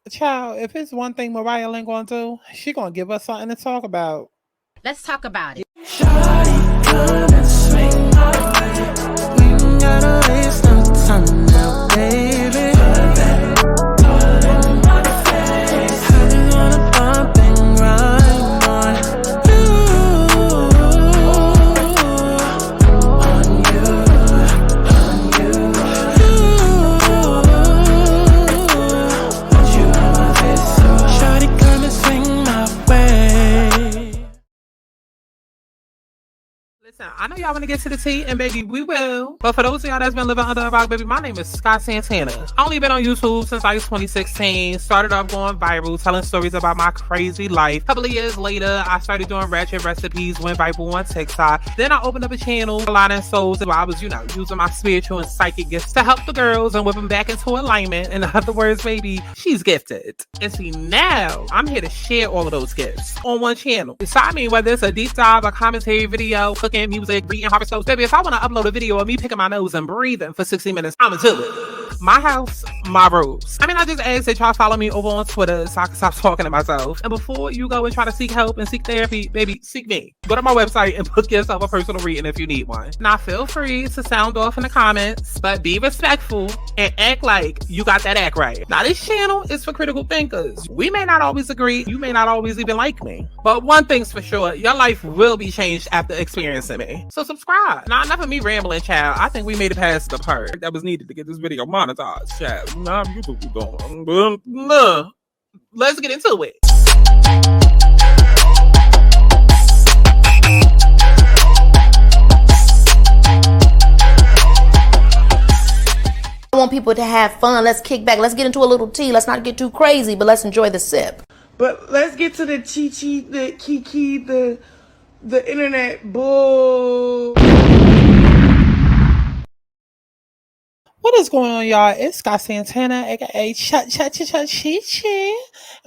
Child, if it's one thing MariahLynn gonna do, she gonna give us something to talk about. Let's talk about it. Shawty, come and swing my way. We ain't gotta waste no time now, baby. Put that in my face. I just wanna bump and grind on you, on you, want you on my face. So shawty, come and swing my way. Listen, I know y'all want to get to the tea, and baby, we will. But for those of y'all that's been living under a rock, baby, my name is Santana. I only been on YouTube since like 2016. Started off going viral, telling stories about my crazy life. A couple of years later, I started doing ratchet recipes, went viral on TikTok. Then I opened up a channel, Aligning Souls, where I was, using my spiritual and psychic gifts to help the girls and whip them back into alignment. In other words, baby, she's gifted. And see, now I'm here to share all of those gifts on one channel. So I mean, whether it's a deep dive, a commentary video, cooking, music, reading horoscopes, baby, if I want to upload a video of me picking my nose and breathing for 60 minutes, I'ma do it. My house, my rules. I mean, I just ask that y'all follow me over on Twitter so I can stop talking to myself. And before you go and try to seek help and seek therapy, baby, seek me. Go to my website and book yourself a personal reading if you need one. Now, feel free to sound off in the comments, but be respectful and act like you got that act right. Now, this channel is for critical thinkers. We may not always agree. You may not always even like me. But one thing's for sure, your life will be changed after experiencing me. So subscribe. Now, enough of me rambling, child. I think we made it past the part that was needed to get this video monetized, child. Nah, YouTube going. Nah. Let's get into it. I want people to have fun. Let's kick back. Let's get into a little tea. Let's not get too crazy, but let's enjoy the sip. But let's get to the chi-chi, the kiki, the internet bull. What is going on, y'all? It's Scott Santana, aka Chi.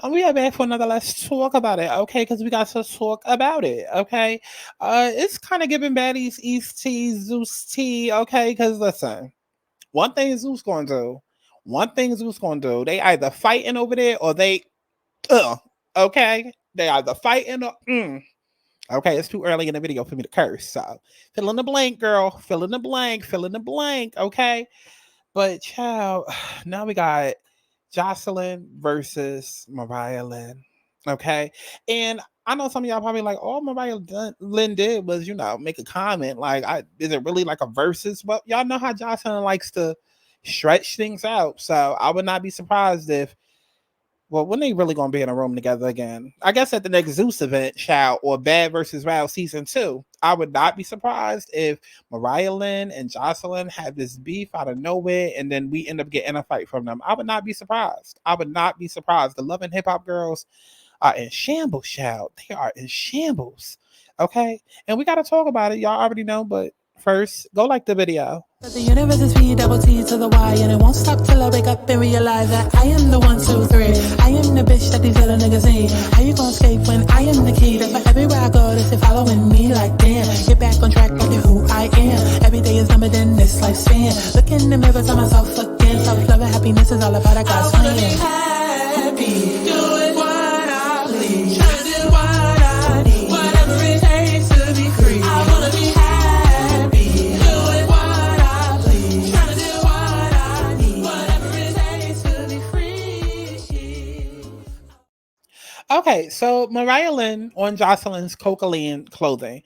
And we are back for another Let's Talk About It, okay? Because we got to talk about it, okay? It's kind of giving Baddies East tea, Zeus tea, okay? Because listen, one thing Zeus gonna do, they either fighting over there or they, okay? They either fighting or, Okay, it's too early in the video for me to curse. So fill in the blank, girl. Fill in the blank, okay? But child, now we got Joseline versus MariahLynn. Okay. And I know some of y'all probably like, all MariahLynn did was, make a comment. Like, is it really like a versus? But y'all know how Joseline likes to stretch things out. So I would not be surprised if, well, when they really gonna be in a room together again? I guess at the next Zeus event, child, or Bad versus Wild season 2. I would not be surprised if MariahLynn and Joseline have this beef out of nowhere, and then we end up getting a fight from them. I would not be surprised. The Love and Hip Hop girls are in shambles, child. They are in shambles. Okay, and we gotta talk about it. Y'all already know, but first, go like the video. The universe is V double T to the Y, and it won't stop till I wake up and realize that I am the 1, 2, 3. I am the bitch that these other niggas need. How you gonna escape when I am the key? That for everywhere I go, they following me like damn. Get back on track, look at who I am. Every day is numbered in this lifespan. Look in the mirror, tell myself again. Self-love and happiness is all about a God's plan. I wanna be happy, doing what I please, trying to do what I need, whatever it takes to be free. I wanna be happy. Okay, so MariahLynn on Joseline's Cocaine clothing.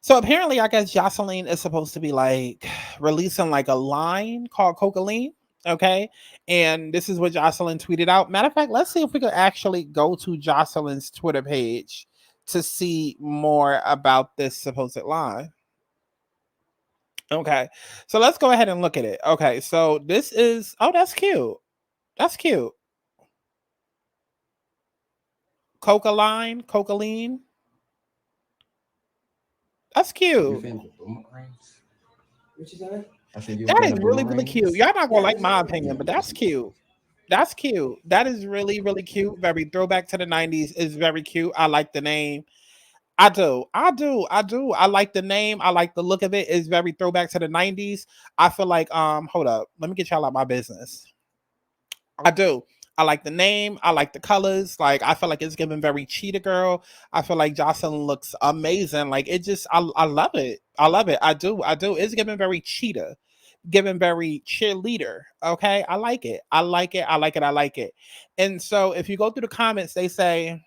So apparently, I guess Joseline is supposed to be like releasing like a line called Cocaine. Okay, and this is what Joseline tweeted out. Matter of fact, let's see if we could actually go to Joseline's Twitter page to see more about this supposed line. Okay, so let's go ahead and look at it. Okay, so this is, oh, that's cute. That's cute. Cocaine. That's cute. That is really, really cute. Y'all not gonna like my opinion, but that's cute. That's cute. That is really, really cute. Very throwback to the 90s. Is very cute. I like the name. I do. I like the name. I like the look of it. It's very throwback to the 90s. I feel like, hold up. Let me get y'all out my business. I do. I like the name. I like the colors. Like, I feel like it's giving very cheetah girl. I feel like Joseline looks amazing. Like, it just, I love it. I love it. I do. It's giving very cheetah, giving very cheerleader. Okay. I like it. I like it. I like it. I like it. And so if you go through the comments, they say,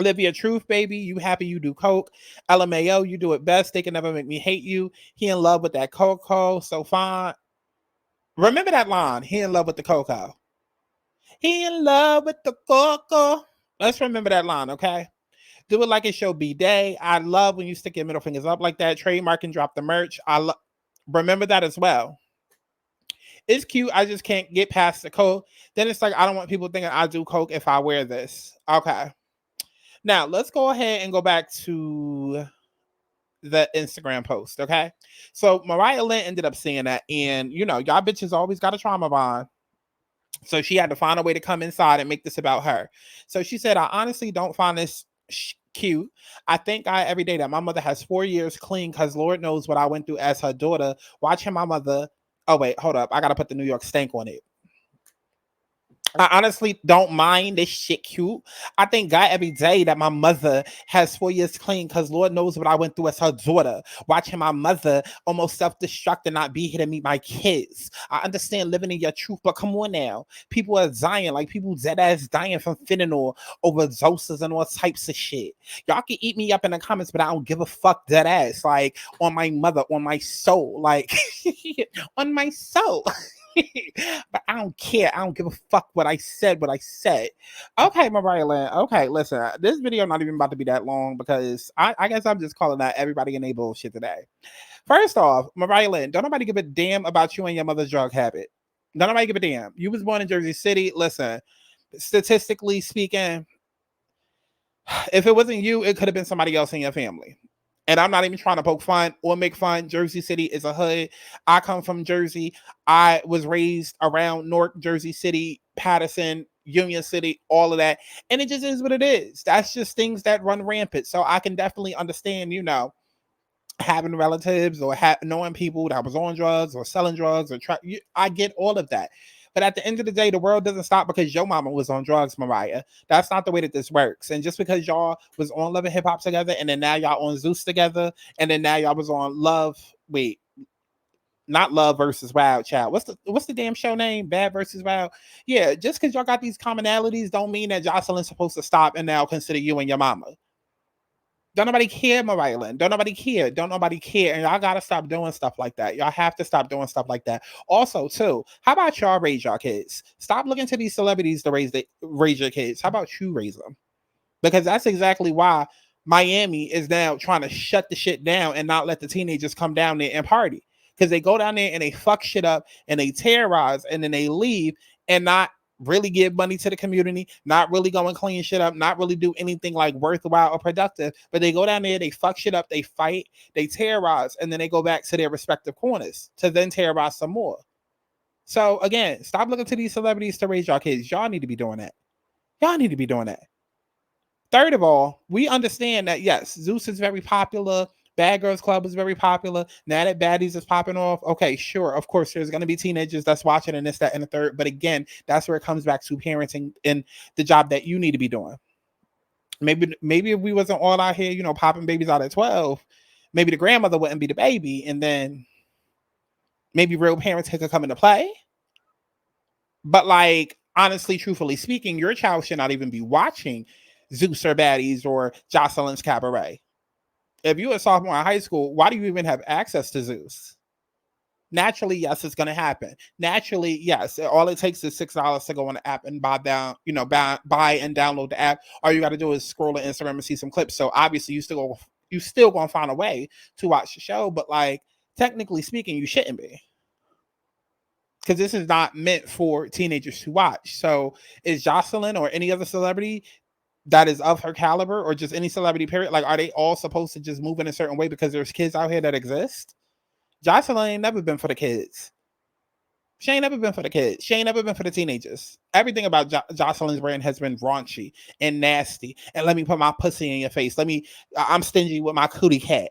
Olivia Truth, baby, you happy you do coke. LMAO, you do it best. They can never make me hate you. He in love with that cocoa. So fine. Remember that line. He in love with the cocoa. He in love with the cocoa. Let's remember that line, okay? Do it like it should be day. I love when you stick your middle fingers up like that. Trademark and drop the merch. Remember that as well. It's cute. I just can't get past the coke. Then it's like, I don't want people thinking I do coke if I wear this. Okay. Now, let's go ahead and go back to the Instagram post, okay? So, MariahLynn ended up seeing that, and, you know, y'all bitches always got a trauma bond. So, she had to find a way to come inside and make this about her. So, she said, I honestly don't find this cute. I thank God every day that my mother has 4 years clean because Lord knows what I went through as her daughter, watching my mother. Oh, wait, hold up. I got to put the New York stank on it. I honestly don't mind this shit cute. I thank God every day that my mother has 4 years clean because Lord knows what I went through as her daughter, watching my mother almost self-destruct and not be here to meet my kids. I understand living in your truth, but come on now. People are dying, like people dead ass dying from fentanyl, overdoses, and all types of shit. Y'all can eat me up in the comments, but I don't give a fuck dead ass. Like, on my mother, on my soul, like, on my soul. But I don't care. I don't give a fuck what I said. Okay, MariahLynn. Okay, listen. This video not even about to be that long because I guess I'm just calling out everybody in their bullshit today. First off, MariahLynn, don't nobody give a damn about you and your mother's drug habit. Don't nobody give a damn. You was born in Jersey City. Listen, statistically speaking, if it wasn't you, it could have been somebody else in your family. And I'm not even trying to poke fun or make fun. Jersey City is a hood. I come from Jersey. I was raised around North Jersey City, Patterson, Union City, all of that. And it just is what it is. That's just things that run rampant. So I can definitely understand, you know, having relatives or knowing people that was on drugs or selling drugs or I get all of that. But at the end of the day, the world doesn't stop because your mama was on drugs, Mariah. That's not the way that this works. And just because y'all was on Love and Hip Hop together, and then now y'all on Zeus together, and then now y'all was on not Love versus Wild Child. What's the damn show name? Bad versus Wild. Yeah, just because y'all got these commonalities don't mean that Joseline's supposed to stop and now consider you and your mama. Don't nobody care, MariahLynn. Don't nobody care. Don't nobody care. And y'all gotta stop doing stuff like that. Y'all have to stop doing stuff like that. Also, too, how about y'all raise y'all kids? Stop looking to these celebrities to raise your kids. How about you raise them? Because that's exactly why Miami is now trying to shut the shit down and not let the teenagers come down there and party. Because they go down there and they fuck shit up and they terrorize and then they leave and not really give money to the community, not really go and clean shit up, not really do anything like worthwhile or productive. But they go down there, they fuck shit up, they fight, they terrorize, and then they go back to their respective corners to then terrorize some more. So again, stop looking to these celebrities to raise y'all kids. Y'all need to be doing that. Y'all need to be doing that. Third of all, we understand that yes, Zeus is very popular. Bad Girls Club is very popular. Now that Baddies is popping off, okay, sure, of course, there's going to be teenagers that's watching and this, that, and the third. But again, that's where it comes back to parenting and the job that you need to be doing. Maybe if we wasn't all out here, you know, popping babies out at 12, maybe the grandmother wouldn't be the baby. And then maybe real parents could come into play. But like, honestly, truthfully speaking, your child should not even be watching Zeus or Baddies or Joseline's Cabaret. If you're a sophomore in high school, why do you even have access to Zeus? Naturally, yes, it's going to happen. Naturally, yes, all it takes is $6 to go on the app and buy and download the app. All you got to do is scroll on Instagram and see some clips. So obviously, you still going to find a way to watch the show. But like, technically speaking, you shouldn't be, because this is not meant for teenagers to watch. So is Joseline or any other celebrity that is of her caliber, or just any celebrity period, like, are they all supposed to just move in a certain way because there's kids out here that exist? Joseline ain't never been for the kids. She ain't never been for the kids. She ain't never been for the teenagers. Everything about Joseline's brand has been raunchy and nasty. And let me put my pussy in your face. I'm stingy with my cootie cat.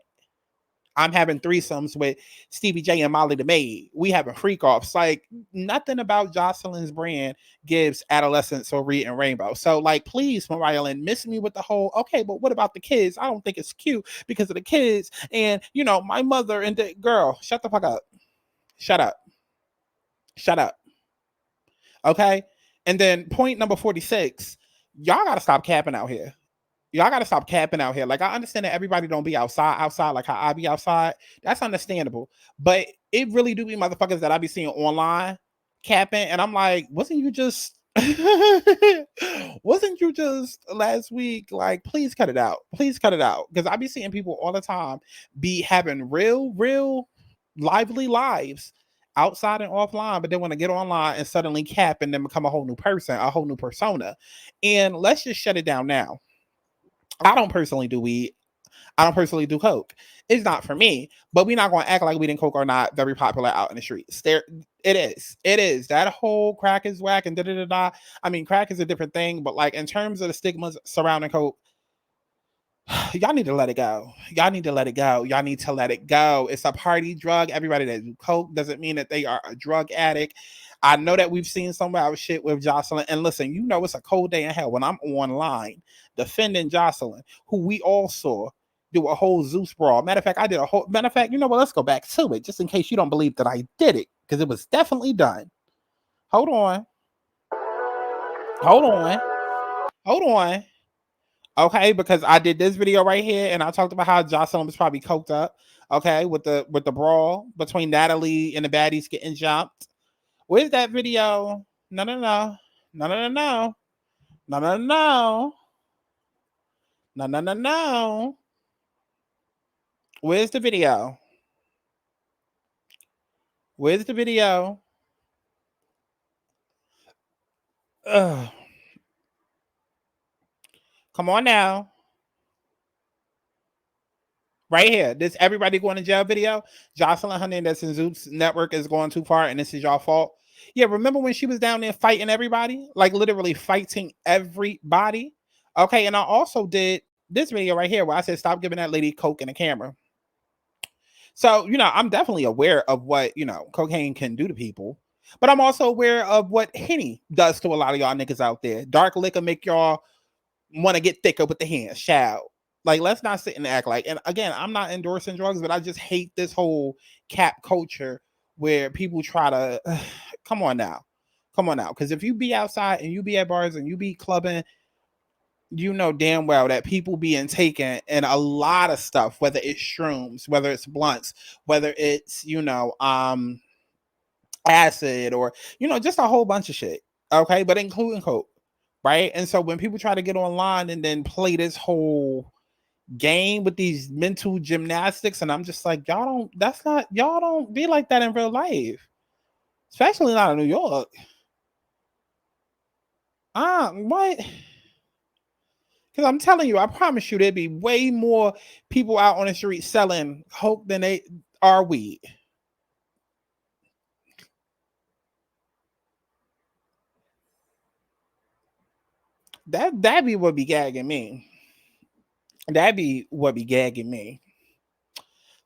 I'm having threesomes with Stevie J and Molly the Maid. We having freak offs. Like, nothing about Joseline's brand gives adolescence or Reed and Rainbow. So, like, please, MariahLynn, miss me with the whole, okay, but what about the kids? I don't think it's cute because of the kids. And, you know, my mother and the girl, shut the fuck up. Shut up. Shut up. Okay. And then point number 46, y'all got to stop capping out here. Y'all got to stop capping out here. Like, I understand that everybody don't be outside like how I be outside. That's understandable. But it really do be motherfuckers that I be seeing online capping. And I'm like, wasn't you just last week? Like, please cut it out. Please cut it out. Because I be seeing people all the time be having real lively lives outside and offline, but they want to get online and suddenly cap and then become a whole new person, a whole new persona. And let's just shut it down now. I don't personally do weed. I don't personally do coke. It's not for me, but we're not going to act like weed and coke are not very popular out in the streets. It is. It is. That whole crack is whack and da-da-da-da. I mean, crack is a different thing, but like in terms of the stigmas surrounding coke, y'all need to let it go. Y'all need to let it go. Y'all need to let it go. It's a party drug. Everybody that do coke doesn't mean that they are a drug addict. I know that we've seen some of our shit with Joseline. And listen, you know it's a cold day in hell when I'm online defending Joseline, who we all saw do a whole Zeus brawl. Matter of fact, you know what? Let's go back to it, just in case you don't believe that I did it, because it was definitely done. Hold on. Okay, because I did this video right here and I talked about how Joseline was probably coked up, okay, with the brawl between Natalie and the baddies getting jumped. Where's that video? No. Where's the video? Ugh. Come on now. Right here. This everybody going to jail video. Joseline Hernandez and Zeus network is going too far and this is y'all fault. Yeah, remember when she was down there fighting everybody? Like literally fighting everybody. Okay, and I also did this video right here where I said stop giving that lady coke in the camera. So, you know, I'm definitely aware of what, you know, cocaine can do to people. But I'm also aware of what Henny does to a lot of y'all niggas out there. Dark liquor make y'all want to get thicker with the hands. Shout. Like, let's not sit and act like, and again, I'm not endorsing drugs, but I just hate this whole cap culture where people try to, come on now. Because if you be outside and you be at bars and you be clubbing, you know damn well that people being taken and a lot of stuff, whether it's shrooms, whether it's blunts, whether it's, you know, acid or, you know, just a whole bunch of shit. Okay. But including coke. Right. And so when people try to get online and then play this whole game with these mental gymnastics, and I'm just like, y'all don't be like that in real life, especially not in New York. What? Because I'm telling you, I promise you, there'd be way more people out on the street selling coke than they are weed. That'd be what be gagging me.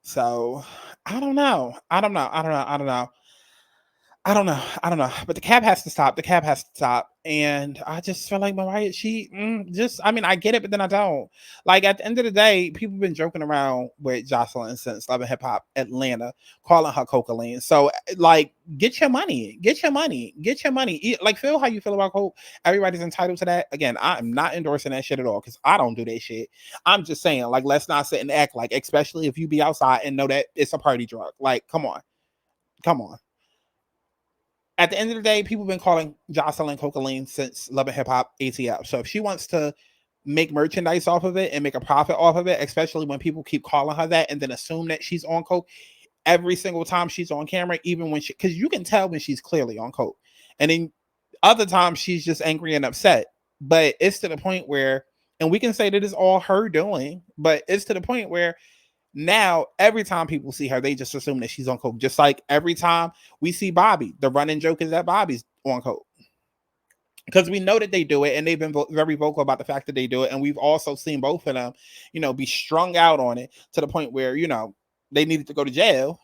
So I don't know. But the cap has to stop. And I just feel like Mariah, I mean, I get it, but then I don't. Like, at the end of the day, people been joking around with Joseline since Love and Hip Hop Atlanta, calling her cocaine. So, like, get your money. Like, feel how you feel about coke. Everybody's entitled to that. Again, I'm not endorsing that shit at all because I don't do that shit. I'm just saying, like, let's not sit and act like, especially if you be outside and know that it's a party drug. Like, come on. At the end of the day, people have been calling Joseline cocaine since Love and Hip Hop ATL. So if she wants to make merchandise off of it and make a profit off of it, especially when people keep calling her that and then assume that she's on coke every single time she's on camera, even when because you can tell when she's clearly on coke. And then other times she's just angry and upset. But it's to the point where, and we can say that it's all her doing, but it's to the point where now, every time people see her, they just assume that she's on coke. Just like every time we see Bobby, the running joke is that Bobby's on coke. Because we know that they do it, and they've been very vocal about the fact that they do it. And we've also seen both of them, you know, be strung out on it to the point where, you know, they needed to go to jail.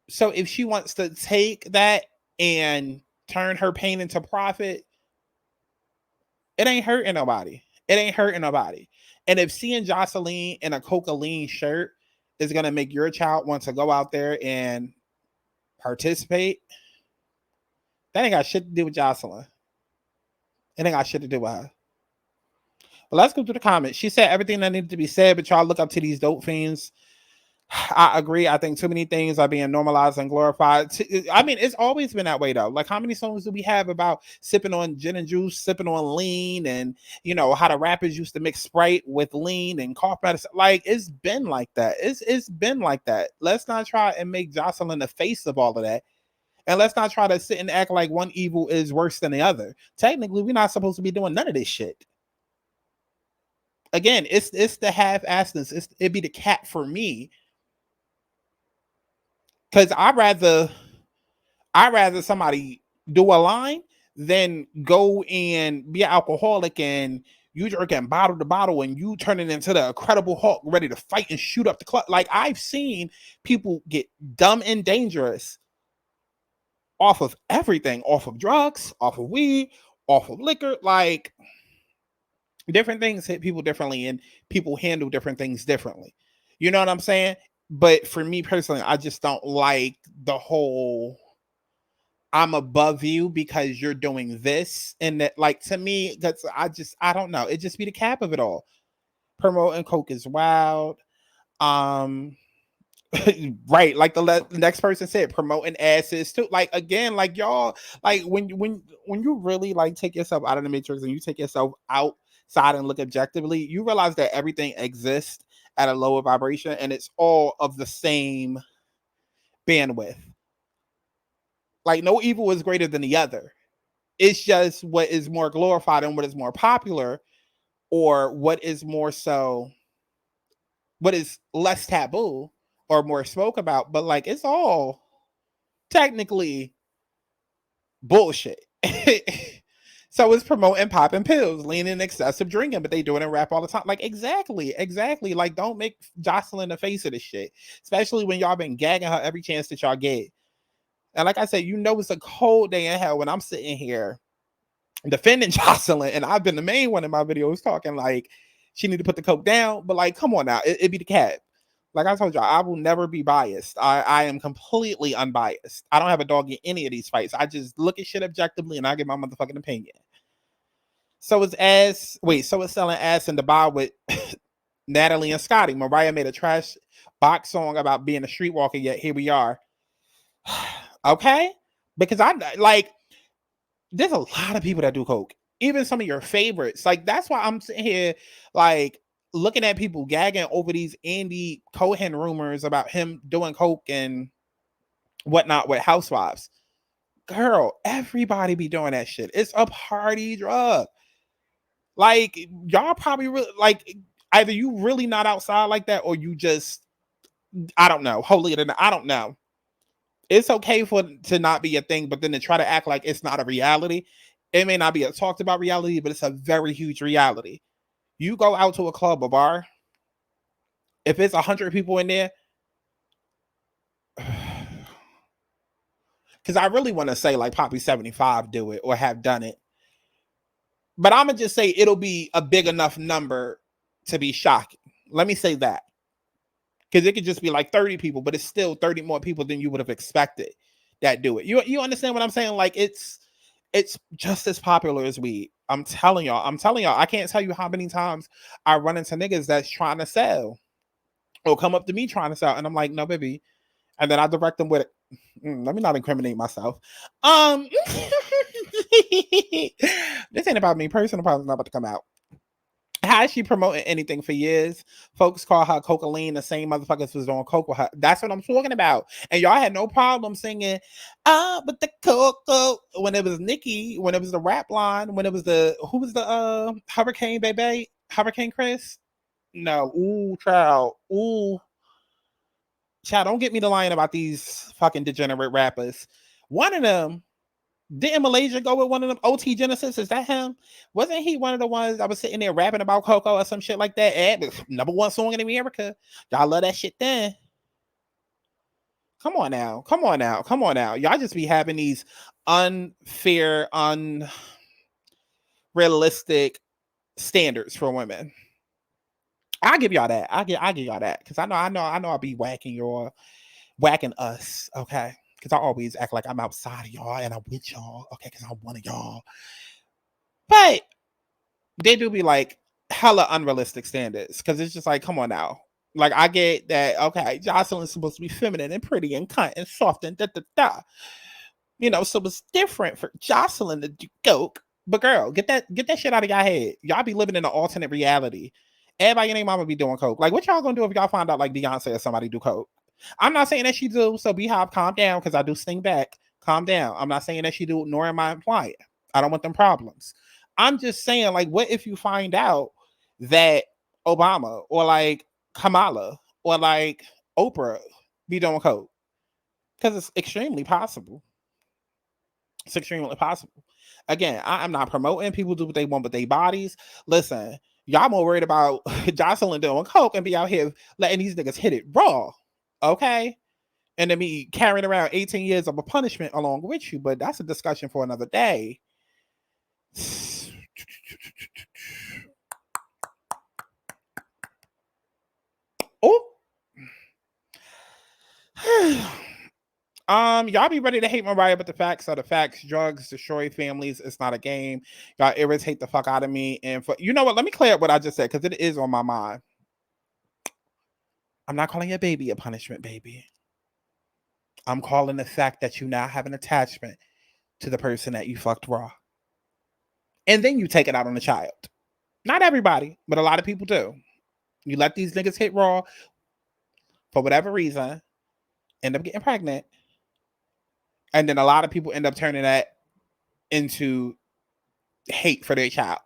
So if she wants to take that and turn her pain into profit, it ain't hurting nobody. It ain't hurting nobody. And if seeing Joseline in a Coca-Lean shirt is going to make your child want to go out there and participate, that ain't got shit to do with Joseline. It ain't got shit to do with her. But let's go through the comments. She said everything that needed to be said, but y'all look up to these dope fiends. I agree. I think too many things are being normalized and glorified. I mean, it's always been that way though. Like, how many songs do we have about sipping on gin and juice, sipping on lean, and you know how the rappers used to mix Sprite with lean and cough medicine? Like, it's been like that. It's been like that. Let's not try and make Joseline the face of all of that. And let's not try to sit and act like one evil is worse than the other. Technically, we're not supposed to be doing none of this shit. Again, it's the half-assedness. It'd be the cat for me. Because I'd rather somebody do a line than go and be an alcoholic and you drinking bottle to bottle and you turning into the Incredible Hulk ready to fight and shoot up the club. Like, I've seen people get dumb and dangerous off of everything, off of drugs, off of weed, off of liquor. Like, different things hit people differently and people handle different things differently. You know what I'm saying? But for me personally, I just don't like the whole I'm above you because you're doing this. And that, like, to me, that's I don't know. It just be the cap of it all. Promoting coke is wild. Right, like the next person said, promoting asses too. Like, again, like, y'all, like, when you really like take yourself out of the matrix and you take yourself outside and look objectively, you realize that everything exists at a lower vibration and it's all of the same bandwidth. Like, no evil is greater than the other. It's just what is more glorified and what is more popular, or what is more so, what is less taboo or more spoke about. But like, it's all technically bullshit. So it's promoting popping pills, leaning, excessive drinking, but they do it in rap all the time. Like, exactly. Like, don't make Joseline the face of this shit, especially when y'all been gagging her every chance that y'all get. And like I said, you know, it's a cold day in hell when I'm sitting here defending Joseline, and I've been the main one in my videos talking like she need to put the coke down. But like, come on now, it be the cat. Like I told y'all, I will never be biased. I am completely unbiased. I don't have a dog in any of these fights. I just look at shit objectively and I give my motherfucking opinion. So it's selling ass in the bar with Natalie and Scotty. Mariah made a trash box song about being a streetwalker, yet here we are. Okay? Because I like, there's a lot of people that do coke. Even some of your favorites. Like, that's why I'm sitting here like looking at people gagging over these Andy Cohen rumors about him doing coke and whatnot with housewives. Girl, everybody be doing that shit. It's a party drug. Like, y'all probably really, like, either you really not outside like that, or you just, I don't know, holier than I don't know. It's okay to not be a thing, but then to try to act like it's not a reality. It may not be a talked about reality, but it's a very huge reality. You go out to a club, a bar, if it's 100 people in there, because I really want to say like probably 75 do it or have done it. But I'm going to just say it'll be a big enough number to be shocking. Let me say that. Because it could just be like 30 people, but it's still 30 more people than you would have expected that do it. You understand what I'm saying? Like, it's just as popular as weed. I'm telling y'all. I can't tell you how many times I run into niggas that's trying to sell or come up to me trying to sell. And I'm like, no, baby. And then I direct them with it. Let me not incriminate myself. This ain't about me. Personal problem's not about to come out. How is she promoting anything for years? Folks call her Cocaine. The same motherfuckers was doing coke with her. That's what I'm talking about. And y'all had no problem singing, but the cocoa, when it was Nicki, when it was the rap line, when it was who was the Hurricane Baby? Hurricane Chris? No. Ooh, child. Ooh. Child, don't get me to lying about these fucking degenerate rappers. One of them, didn't Malaysia go with one of them? OT Genesis, is that him? Wasn't he one of the ones that was sitting there rapping about Coco or some shit like that? #1 song in America. Y'all love that shit then. Come on now. Come on now. Come on now. Y'all just be having these unfair, unrealistic standards for women. I'll give y'all that. I give y'all that. Because I know I'll be whacking us, okay? Because I always act like I'm outside of y'all and I'm with y'all, okay? Because I'm one of y'all. But they do be like hella unrealistic standards. Because it's just like, come on now. Like, I get that, okay, Joseline is supposed to be feminine and pretty and cunt and soft and da-da-da. You know, so it's different for Joseline to do coke. But girl, get that shit out of your head. Y'all be living in an alternate reality. Everybody and their mama be doing coke. Like, what y'all gonna do if y'all find out like Beyonce or somebody do coke? I'm not saying that she do, so Beehive, calm down, because I do sting back. Calm down. I'm not saying that she do, nor am I implying. I don't want them problems. I'm just saying, like, what if you find out that Obama or like Kamala or like Oprah be doing coke? Because it's extremely possible. It's extremely possible. Again, I'm not promoting people do what they want with their bodies. Listen, y'all more worried about Joseline doing coke and be out here letting these niggas hit it raw. Okay? And then me carrying around 18 years of a punishment along with you, but that's a discussion for another day. Oh. Y'all be ready to hate Mariah, but the facts are the facts. Drugs destroy families. It's not a game. Y'all irritate the fuck out of me. And you know what? Let me clear up what I just said, because it is on my mind. I'm not calling your baby a punishment baby. I'm calling the fact that you now have an attachment to the person that you fucked raw. And then you take it out on the child. Not everybody, but a lot of people do. You let these niggas hit raw for whatever reason, end up getting pregnant. And then a lot of people end up turning that into hate for their child.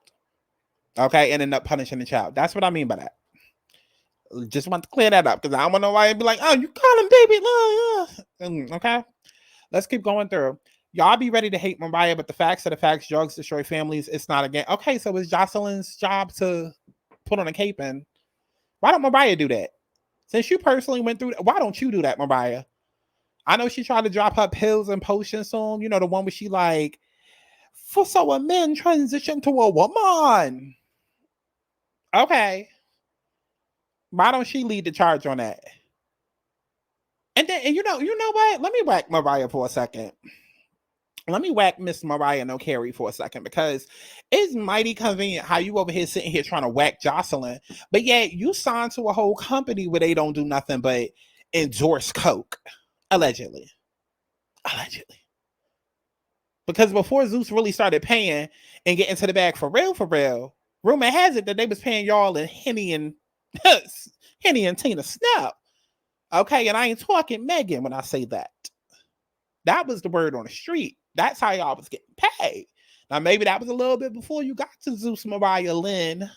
Okay? And end up punishing the child. That's what I mean by that. Just want to clear that up, because I don't want nobody to be like, oh, you call him baby. Okay? Let's keep going through. Y'all be ready to hate Mariah, but the facts are the facts. Drugs destroy families. It's not a game. Okay, so it's Joseline's job to put on a cape, and why don't Mariah do that? Since you personally went through that, why don't you do that, Mariah? I know she tried to drop her pills and potions soon. You know, the one where she like, for so a man transition to a woman. Okay. Why don't she lead the charge on that? And then, and you know what? Let me whack Mariah for a second. Let me whack Miss Mariah No Carey for a second, because it's mighty convenient how you over here sitting here trying to whack Joseline, but yet you signed to a whole company where they don't do nothing but endorse coke. Allegedly. Because before Zeus really started paying and getting to the bag for real, rumor has it that they was paying y'all in Henny and Tina Snap. Okay, and I ain't talking Megan when I say that. That was the word on the street. That's how y'all was getting paid. Now, maybe that was a little bit before you got to Zeus, MariahLynn.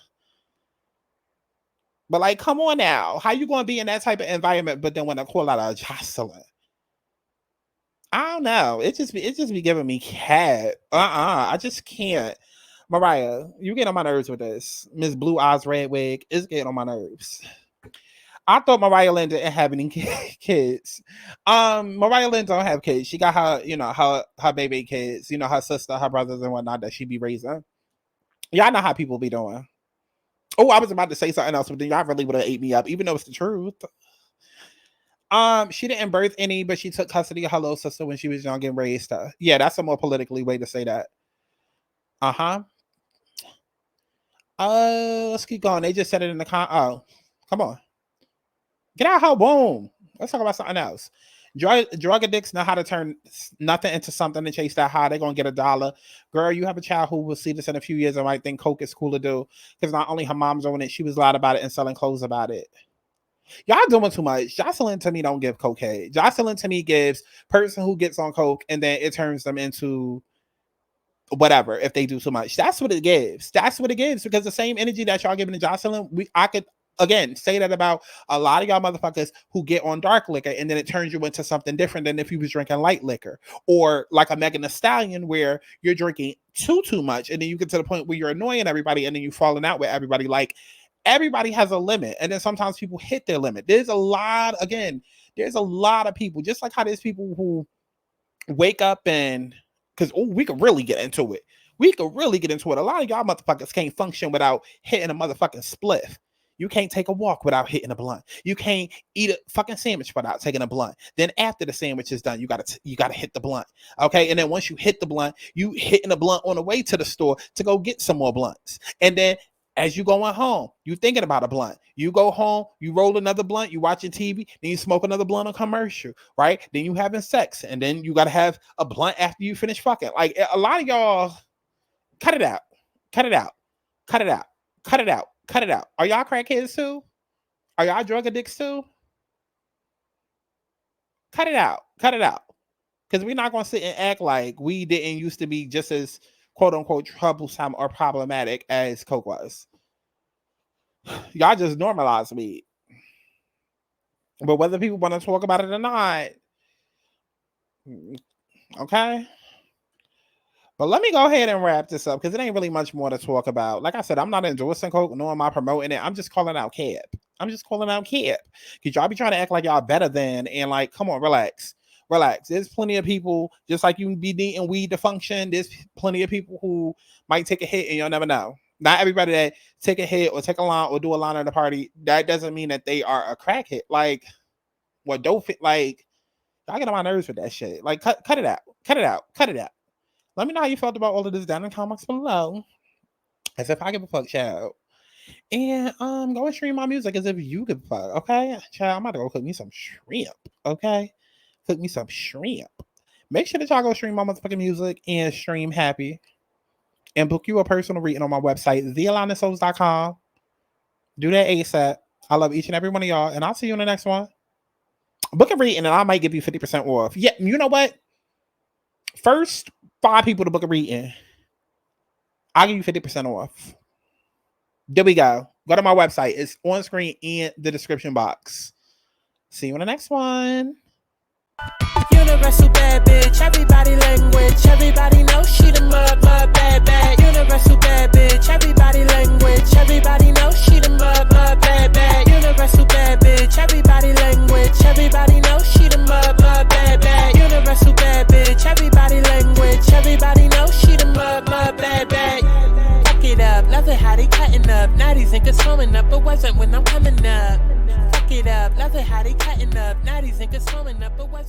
But like, come on now. How you going to be in that type of environment, but then when I call out a Joseline? I don't know. It just be giving me cat. I just can't. Mariah, you get on my nerves with this. Miss Blue Eyes Red Wig is getting on my nerves. I thought MariahLynn didn't have any kids. MariahLynn don't have kids. She got her, you know, her baby kids, you know, her sister, her brothers and whatnot that she be raising. Y'all know how people be doing. Oh, I was about to say something else, but then y'all really would have ate me up, even though it's the truth. She didn't birth any, but she took custody of her little sister when she was young and raised her. Yeah, that's a more politically way to say that. Let's keep going. They just said it in the oh, come on. Get out her womb. Let's talk about something else. Drug addicts know how to turn nothing into something and chase that high. They're going to get $1. Girl, you have a child who will see this in a few years and might think coke is cool to do, because not only her mom's doing it, she was loud about it and selling clothes about it. Y'all doing too much. Joseline to me don't give cocaine. Joseline to me gives person who gets on coke and then it turns them into whatever if they do too much. That's what it gives. Because the same energy that y'all giving to Joseline, I could again say that about a lot of y'all motherfuckers who get on dark liquor and then it turns you into something different than if you was drinking light liquor, or like a Megan Thee Stallion where you're drinking too much and then you get to the point where you're annoying everybody and then you falling out with everybody. Like, everybody has a limit, and then sometimes people hit their limit. There's a lot, again, There's a lot of people, just like how there's people who wake up and, because we could really get into it. We could really get into it. A lot of y'all motherfuckers can't function without hitting a motherfucking spliff. You can't take a walk without hitting a blunt. You can't eat a fucking sandwich without taking a blunt. Then after the sandwich is done, you gotta hit the blunt. Okay. And then once you hit the blunt, you hitting the blunt on the way to the store to go get some more blunts. And then as you going home, you thinking about a blunt. You go home, you roll another blunt, you watching TV, then you smoke another blunt on commercial, right? Then you having sex, and then you gotta have a blunt after you finish fucking. Like a lot of y'all, cut it out, cut it out, cut it out, cut it out. Cut it out. Are y'all crackheads too? Are y'all drug addicts too? Cut it out. Cut it out. Because we're not going to sit and act like we didn't used to be just as quote unquote troublesome or problematic as Coke was. Y'all just normalized weed. But whether people want to talk about it or not, okay? But let me go ahead and wrap this up because it ain't really much more to talk about. Like I said, I'm not endorsing Coke, nor am I promoting it. I'm just calling out Cap. I'm just calling out Cap. Because y'all be trying to act like y'all better than, and like, come on, relax. Relax. There's plenty of people, just like you be needing weed to function, there's plenty of people who might take a hit and you'll never know. Not everybody that take a hit or take a line or do a line at a party, that doesn't mean that they are a crackhead. Like, what don't fit, like, I get on my nerves with that shit. Like, cut it out. Cut it out. Cut it out. Let me know how you felt about all of this down in the comments below. As if I give a fuck, child. And go and stream my music as if you give a fuck, okay? Child, I'm about to go cook me some shrimp, okay? Cook me some shrimp. Make sure that y'all go stream my motherfucking music and stream happy. And book you a personal reading on my website, thealonasouls.com. Do that ASAP. I love each and every one of y'all. And I'll see you in the next one. Book a reading and I might give you 50% off. Yeah, you know what? First 5 people to book a reading, I'll give you 50% off. There we go. Go to my website. It's on screen in the description box. See you in the next one. Universal bad bitch, everybody language. Everybody knows she the mud bad. Universal bad bitch, everybody language. Everybody knows she the mud bad. Universal bad bitch, everybody language. Everybody knows she the mud bad. Universal bad bitch, everybody language. Everybody knows she the mud bad. Fuck it up, love it how they cutting up. Now these niggas swimming up, but wasn't when I'm coming up. Fuck it up, love it how they cutting up. Now these niggas swimming up, but wasn't.